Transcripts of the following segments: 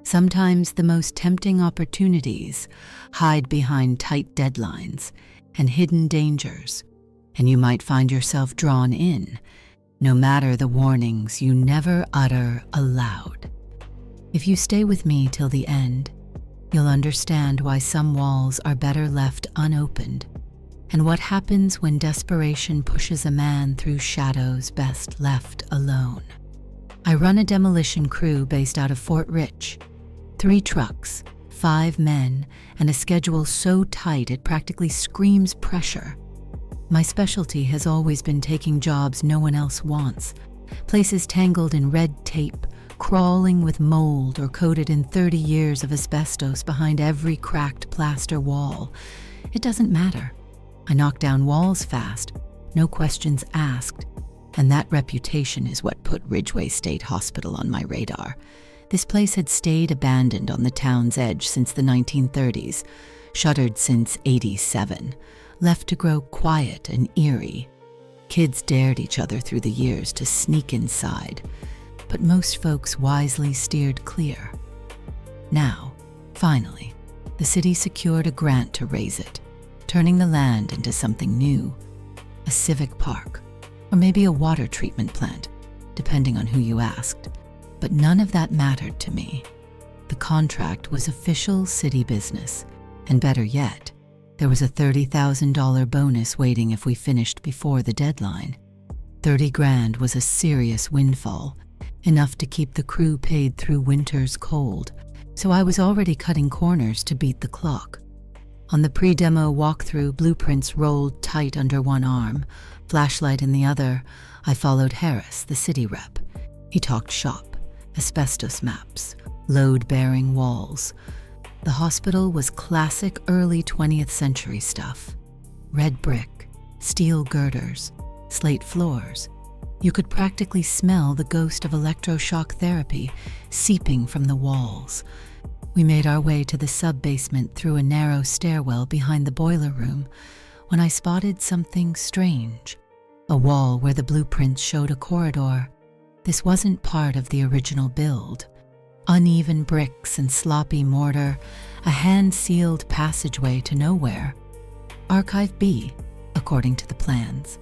Sometimes the most tempting opportunities hide behind tight deadlines and hidden dangers, and you might find yourself drawn in, no matter the warnings you never utter aloud. If you stay with me till the end, you'll understand why some walls are better left unopened, and what happens when desperation pushes a man through shadows best left alone. I run a demolition crew based out of Fort Rich. 3 trucks, 5 men, and a schedule so tight it practically screams pressure. My specialty has always been taking jobs no one else wants, places tangled in red tape, crawling with mold or coated in 30 years of asbestos behind every cracked plaster wall. It doesn't matter. I knock down walls fast, no questions asked, and that reputation is what put Ridgeway State Hospital on my radar. This place had stayed abandoned on the town's edge since the 1930s, shuttered since '87, left to grow quiet and eerie. Kids dared each other through the years to sneak inside, but most folks wisely steered clear. Now, finally, the city secured a grant to raise it, turning the land into something new, a civic park, or maybe a water treatment plant, depending on who you asked. But none of that mattered to me. The contract was official city business, and better yet, there was a $30,000 bonus waiting if we finished before the deadline. 30 grand was a serious windfall, enough to keep the crew paid through winter's cold, so I was already cutting corners to beat the clock. On the pre-demo walkthrough, blueprints rolled tight under one arm, flashlight in the other. I followed Harris, the city rep. He talked shop. Asbestos maps, load-bearing walls. The hospital was classic early 20th century stuff. Red brick, steel girders, slate floors. You could practically smell the ghost of electroshock therapy seeping from the walls. We made our way to the sub-basement through a narrow stairwell behind the boiler room when I spotted something strange. A wall where the blueprints showed a corridor. This wasn't part of the original build. Uneven bricks and sloppy mortar, a hand-sealed passageway to nowhere. Archive B, according to the plans.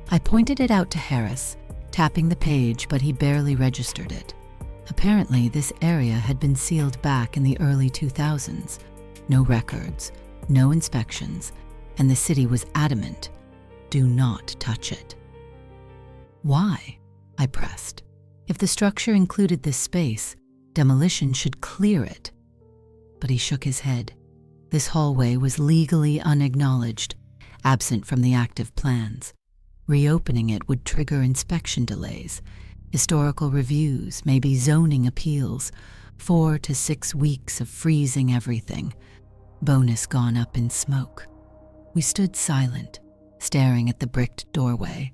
I pointed it out to Harris, tapping the page, but he barely registered it. Apparently, this area had been sealed back in the early 2000s. No records, no inspections, and the city was adamant, do not touch it. Why? I pressed. If the structure included this space, demolition should clear it. But he shook his head. This hallway was legally unacknowledged, absent from the active plans. Reopening it would trigger inspection delays, historical reviews, maybe zoning appeals, 4 to 6 weeks of freezing everything. Bonus gone up in smoke. We stood silent, staring at the bricked doorway.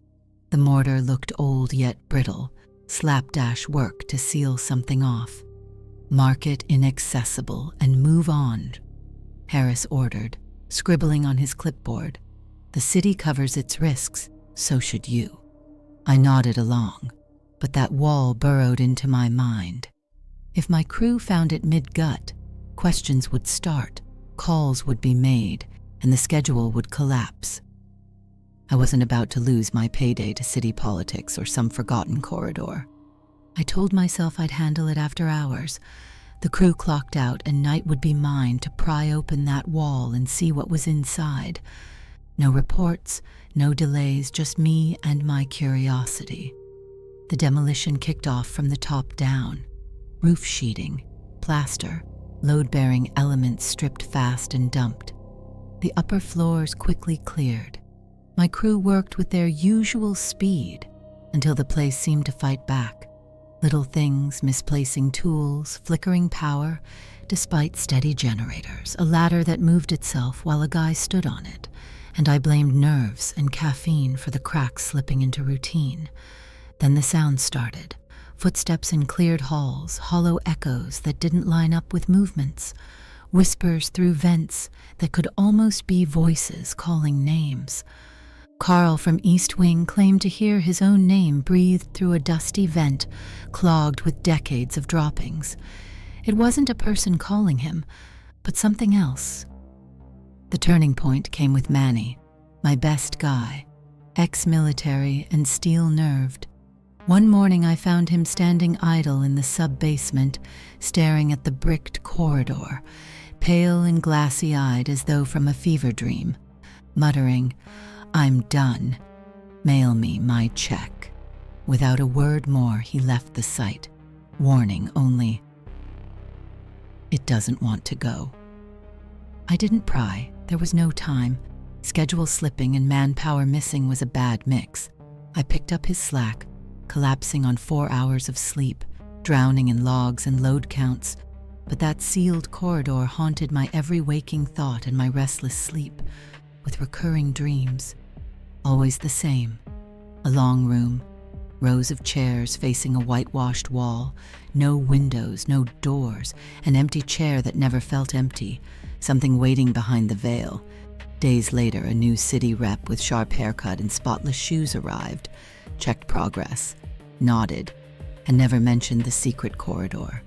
The mortar looked old yet brittle, slapdash work to seal something off. Mark it inaccessible and move on, Harris ordered, scribbling on his clipboard. The city covers its risks, so should you. I nodded along, but that wall burrowed into my mind. If my crew found it mid-gut, questions would start, calls would be made, and the schedule would collapse. I wasn't about to lose my payday to city politics or some forgotten corridor. I told myself I'd handle it after hours. The crew clocked out and night would be mine to pry open that wall and see what was inside. No reports, no delays, just me and my curiosity. The demolition kicked off from the top down. Roof sheeting, plaster, load-bearing elements stripped fast and dumped. The upper floors quickly cleared. My crew worked with their usual speed until the place seemed to fight back. Little things, misplacing tools, flickering power, despite steady generators, a ladder that moved itself while a guy stood on it, and I blamed nerves and caffeine for the cracks slipping into routine. Then the sound started. Footsteps in cleared halls, hollow echoes that didn't line up with movements, whispers through vents that could almost be voices calling names. Carl from East Wing claimed to hear his own name breathed through a dusty vent clogged with decades of droppings. It wasn't a person calling him, but something else. The turning point came with Manny, my best guy, ex-military and steel-nerved. One morning I found him standing idle in the sub-basement, staring at the bricked corridor, pale and glassy-eyed as though from a fever dream, muttering, "I'm done. Mail me my check." Without a word more, he left the site, warning only, "It doesn't want to go." I didn't pry. There was no time. Schedule slipping and manpower missing was a bad mix. I picked up his slack, collapsing on 4 hours of sleep, drowning in logs and load counts, but that sealed corridor haunted my every waking thought and my restless sleep, with recurring dreams. Always the same. A long room, rows of chairs facing a whitewashed wall, no windows, no doors, an empty chair that never felt empty, something waiting behind the veil. Days later, a new city rep with sharp haircut and spotless shoes arrived, checked progress, nodded, and never mentioned the secret corridor.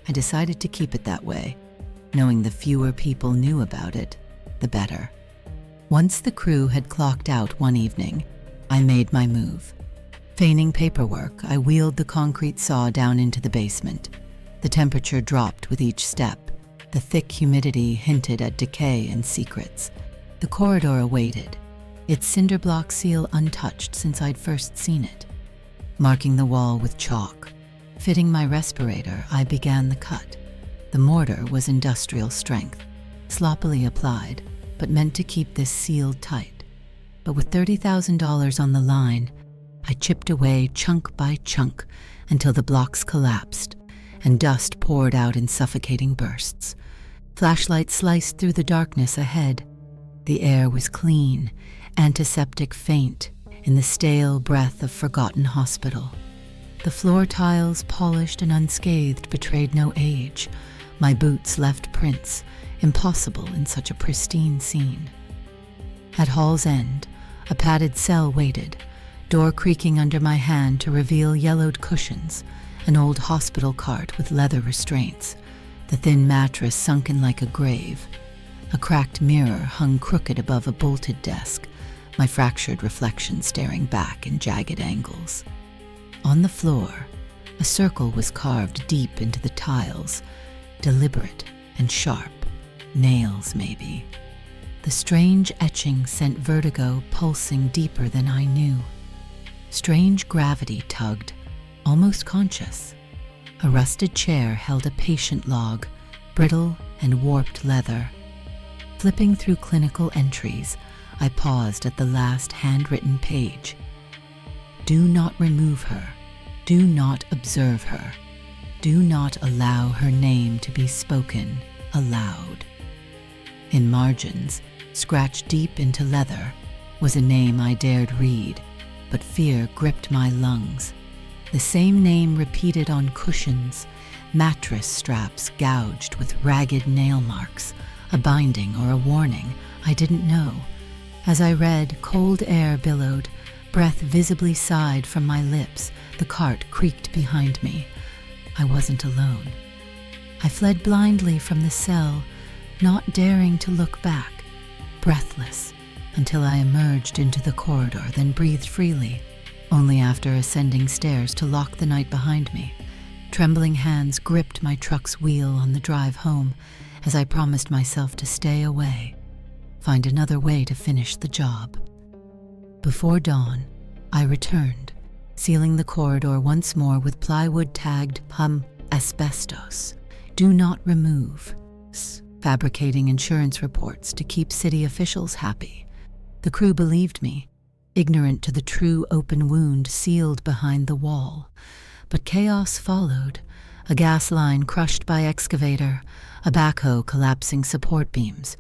I decided to keep it that way, knowing the fewer people knew about it, the better. Once the crew had clocked out one evening, I made my move. Feigning paperwork, I wheeled the concrete saw down into the basement. The temperature dropped with each step. The thick humidity hinted at decay and secrets. The corridor awaited, its cinder block seal untouched since I'd first seen it. Marking the wall with chalk, fitting my respirator, I began the cut. The mortar was industrial strength, sloppily applied, but meant to keep this sealed tight. But with $30,000 on the line, I chipped away chunk by chunk until the blocks collapsed and dust poured out in suffocating bursts. Flashlight sliced through the darkness ahead. The air was clean, antiseptic faint, in the stale breath of forgotten hospital. The floor tiles, polished and unscathed, betrayed no age. My boots left prints, impossible in such a pristine scene. At hall's end, a padded cell waited, door creaking under my hand to reveal yellowed cushions, an old hospital cart with leather restraints, the thin mattress sunken like a grave. A cracked mirror hung crooked above a bolted desk, my fractured reflection staring back in jagged angles. On the floor, a circle was carved deep into the tiles, deliberate and sharp, nails maybe. The strange etching sent vertigo pulsing deeper than I knew. Strange gravity tugged, almost conscious. A rusted chair held a patient log, brittle and warped leather. Flipping through clinical entries, I paused at the last handwritten page. Do not remove her. Do not observe her. Do not allow her name to be spoken aloud. In margins, scratched deep into leather, was a name I dared read, but fear gripped my lungs. The same name repeated on cushions, mattress straps gouged with ragged nail marks, a binding or a warning, I didn't know. As I read, cold air billowed, breath visibly sighed from my lips, the cart creaked behind me. I wasn't alone. I fled blindly from the cell, not daring to look back, breathless, until I emerged into the corridor, then breathed freely, only after ascending stairs to lock the night behind me. Trembling hands gripped my truck's wheel on the drive home as I promised myself to stay away, find another way to finish the job. Before dawn, I returned, sealing the corridor once more with plywood tagged asbestos. Do not remove. Fabricating insurance reports to keep city officials happy. The crew believed me, ignorant to the true open wound sealed behind the wall. But chaos followed, a gas line crushed by excavator, a backhoe collapsing support beams,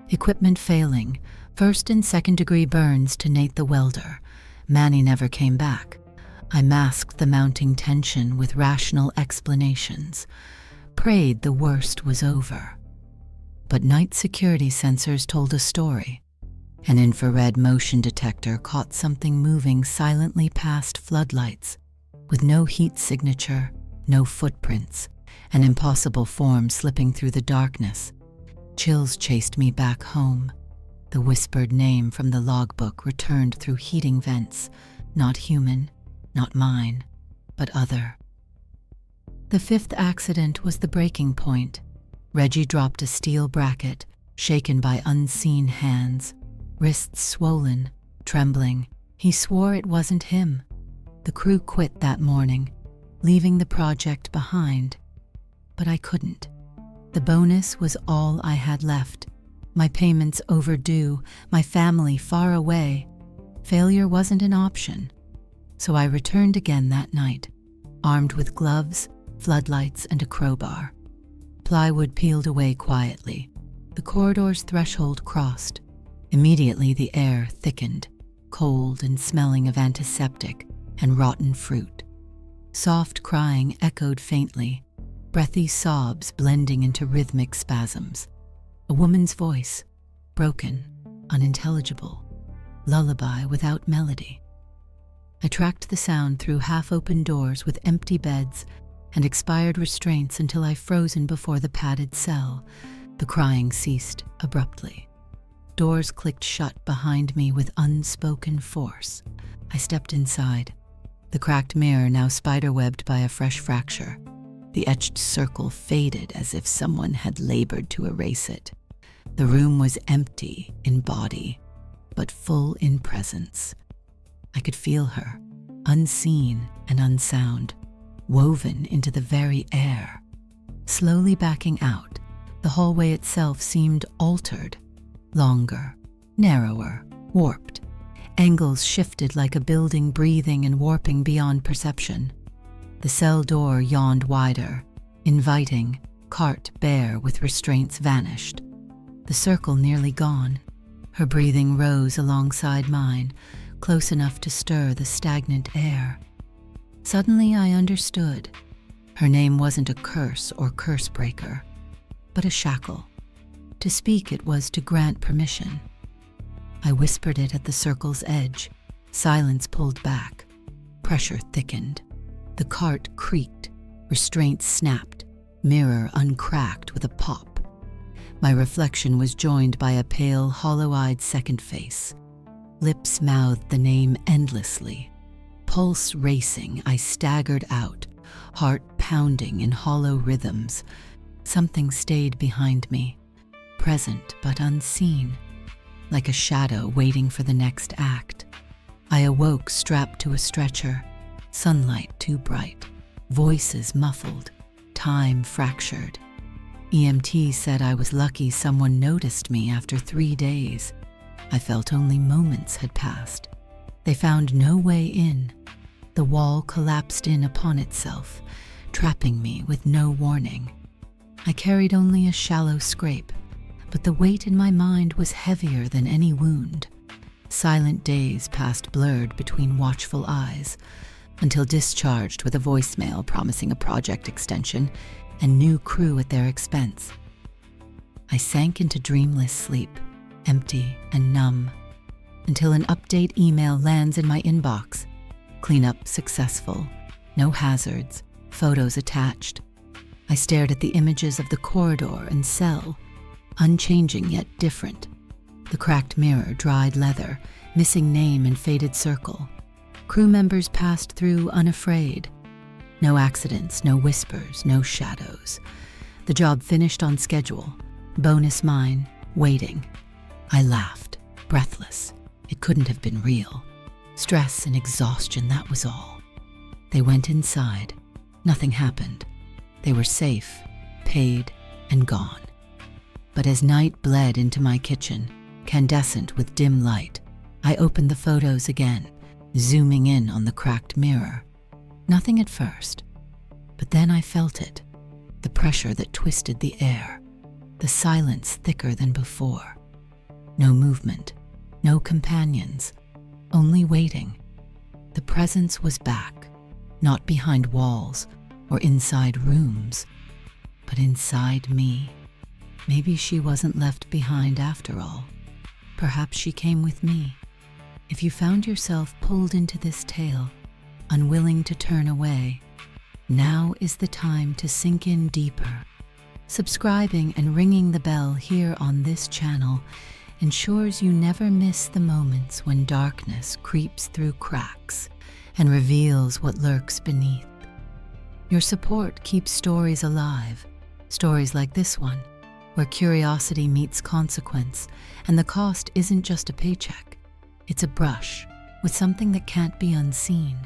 equipment failing, first and second degree burns to Nate the welder. Manny never came back. I masked the mounting tension with rational explanations, prayed the worst was over. But night security sensors told a story. An infrared motion detector caught something moving silently past floodlights, with no heat signature, no footprints, an impossible form slipping through the darkness. Chills chased me back home. The whispered name from the logbook returned through heating vents. Not human, not mine, but other. The fifth accident was the breaking point. Reggie dropped a steel bracket, shaken by unseen hands, wrists swollen, trembling. He swore it wasn't him. The crew quit that morning, leaving the project behind. But I couldn't. The bonus was all I had left. My payments overdue, my family far away. Failure wasn't an option. So I returned again that night, armed with gloves, floodlights, and a crowbar. Plywood peeled away quietly. The corridor's threshold crossed. Immediately the air thickened, cold and smelling of antiseptic and rotten fruit. Soft crying echoed faintly, breathy sobs blending into rhythmic spasms. A woman's voice, broken, unintelligible, lullaby without melody. I tracked the sound through half-open doors with empty beds and expired restraints until I frozen before the padded cell. The crying ceased abruptly. Doors clicked shut behind me with unspoken force. I stepped inside, the cracked mirror now spiderwebbed by a fresh fracture. The etched circle faded as if someone had labored to erase it. The room was empty in body, but full in presence. I could feel her, unseen and unsound, woven into the very air. Slowly backing out, the hallway itself seemed altered, longer, narrower, warped. Angles shifted like a building breathing and warping beyond perception. The cell door yawned wider, inviting, cart bare with restraints vanished. The circle nearly gone. Her breathing rose alongside mine, close enough to stir the stagnant air. Suddenly I understood. Her name wasn't a curse or curse breaker, but a shackle. To speak it was to grant permission. I whispered it at the circle's edge. Silence pulled back. Pressure thickened. The cart creaked. Restraints snapped. Mirror uncracked with a pop. My reflection was joined by a pale, hollow-eyed second face. Lips mouthed the name endlessly. Pulse racing, I staggered out, heart pounding in hollow rhythms. Something stayed behind me, present but unseen, like a shadow waiting for the next act. I awoke strapped to a stretcher, sunlight too bright, voices muffled, time fractured. EMT said I was lucky someone noticed me after 3 days. I felt only moments had passed. They found no way in. The wall collapsed in upon itself, trapping me with no warning. I carried only a shallow scrape, but the weight in my mind was heavier than any wound. Silent days passed blurred between watchful eyes, until discharged with a voicemail promising a project extension and new crew at their expense. I sank into dreamless sleep, empty and numb, until an update email lands in my inbox. Cleanup successful, no hazards, photos attached. I stared at the images of the corridor and cell, unchanging yet different. The cracked mirror, dried leather, missing name and faded circle. Crew members passed through unafraid. No accidents, no whispers, no shadows. The job finished on schedule. Bonus mine, waiting. I laughed, breathless. It couldn't have been real. Stress and exhaustion, that was all. They went inside. Nothing happened. They were safe, paid, and gone. But as night bled into my kitchen, candescent with dim light, I opened the photos again, zooming in on the cracked mirror. Nothing at first, but then I felt it, the pressure that twisted the air, the silence thicker than before. No movement, no companions, only waiting. The presence was back, not behind walls or inside rooms, but inside me. Maybe she wasn't left behind after all. Perhaps she came with me. If you found yourself pulled into this tale, unwilling to turn away, Now is the time to sink in deeper. Subscribing and ringing the bell here on this channel ensures you never miss the moments when darkness creeps through cracks and reveals what lurks beneath. Your support keeps stories alive, stories like this one, where curiosity meets consequence, and the cost isn't just a paycheck, it's a brush with something that can't be unseen.